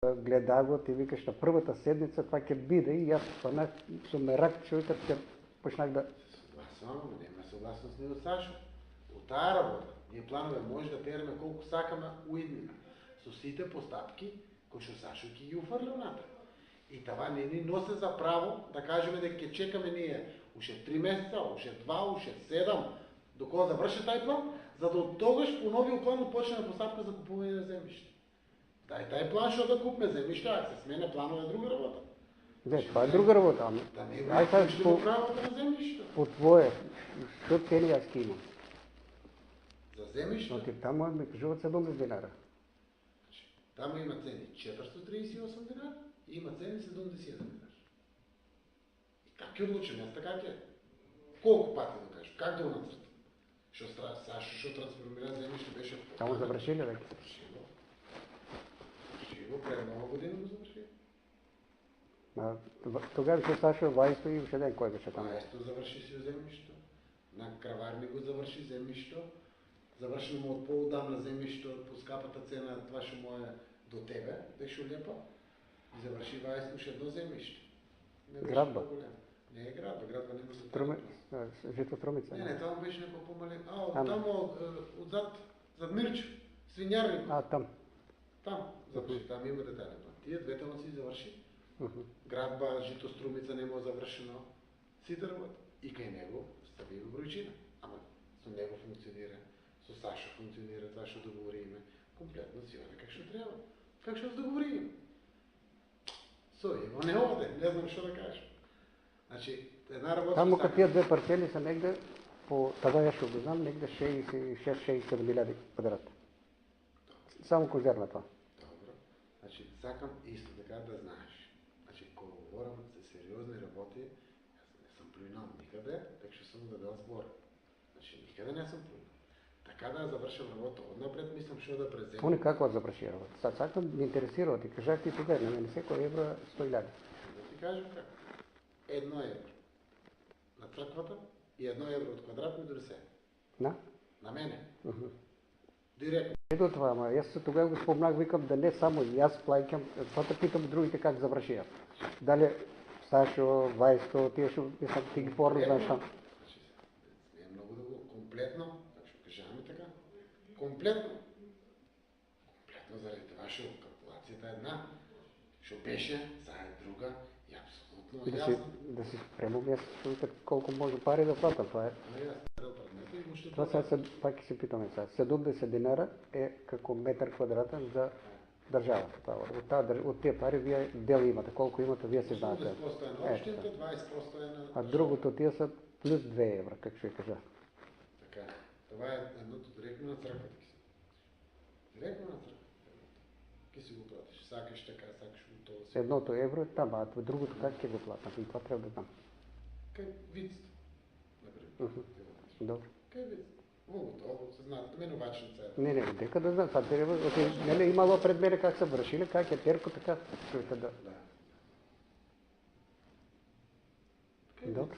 гледа го, ти викаш на първата седмица, това ќе биде и аз станах со мерак човекът ќе почнах да... Согласувам, нема съгласност ни от Сашо. От тая работа, ние планове може да переме колко сакаме уиднина. Со сите постапки, кои што Сашо ќе ги уфрли внатре. И това не ни носи за право да кажеме дека ќе чекаме ние уште 3 месеца, уште 2, уште 7, докога заврши тај план, за да од тогаш по новиот план почне постапка за купување на земјиште. Тај план што да купиме земјиште, ако се смене планове е друга работа. Не, това е друга работа. Ами, Да не го ще го правото на земјиште. По твое, што цени аз ки имам? За земјиште? Но ти таму ми кажуват 70 динара. Таму има цени 438 динара и има цени 70 динара. И как ќе одлучим? Јас така ќе? Колку пати да кажем? Как да го нацртам? Сашо што трансформира земјиште беше... Таму завршили веќе? Живо, пред нова година го заврши. Тогава се Сашо Вајсто и уште еден кој беше таму? Вајсто заврши си земјишто. На Краварни го заврши земјишто. Заврши му од поудамна земјишто по скапата цена, това што му е до тебе, беше лепо. И заврши Вајсто уште едно земјишто. Градба? Не е градба, градба нема за това. Жито Струмица? Не, таму беше некој помален. Таму зад Мирчо, свинјарник. Там. Там заврши, там има детален план. Тие двете си заврши. Градба, Жито Струмица нема завршено. Сите работи. И кај него стави го бројчина. Ама со него функционира, со Сашо функционира, това што договориме. Комплетно си оде как што треба. Как што се договориме. Со Иво не оде, не знам што да кажем. Значи, една работа... Таму кај тие две парцели се негде, по тада ја што го знам, негде 66-67 милиарди квадрата. Само конзерва това. Добро. Значи, сакам исто така да знаеш. Значи, кога говорам за сериозни работи, јас не сум плюнал никаде, так што сум дадел збор. Значи, никаде не сум плюнал. Така да завршам работа однапред, мислам што да преземам. Они како заврши работа? Сад сакам да интересира, ти кажах ти тогава, на мене секој евро 100.000. Да ти кажем како. 1 евро на црквата и 1 евро од квадрат ми донесе. На мене. Директно. Ето това, ама јас тогава го спомнах, викам да не само јас плаќам, пата питам другите как завршија. Дали Сашо, Вајсто, тие што ти ги порно знаеш там. Не е многу да го комплетно, как што кажаме така, комплетно заради това што калкулацијата е една, што беше, сега е друга и апсолутно јасно. Да си спремам јас колку може пари да платам, това е. Това сега пак ќе се питаме сега. 70 динара е како метар квадратен за државата. Од тие пари вие дел имате, колку имате, вие се знаете. 80% е на општината, 20% е на... А другото тие са плюс 2 евра, како ќе кажа. Така, това е едното директно на црквата. Директно на црквата. Ки си го платиш, сакаш така, сакаш го това. Едното евро е там, а другото как ќе го платам? И това треба да знам. Кај вицата, например. Добро. Кај вицата. Лугото, се знаат, менувачница е. Не, дека да знам, сега треба, нели имало пред мене как се вршили, как е терко така, човека да. Да. Добро.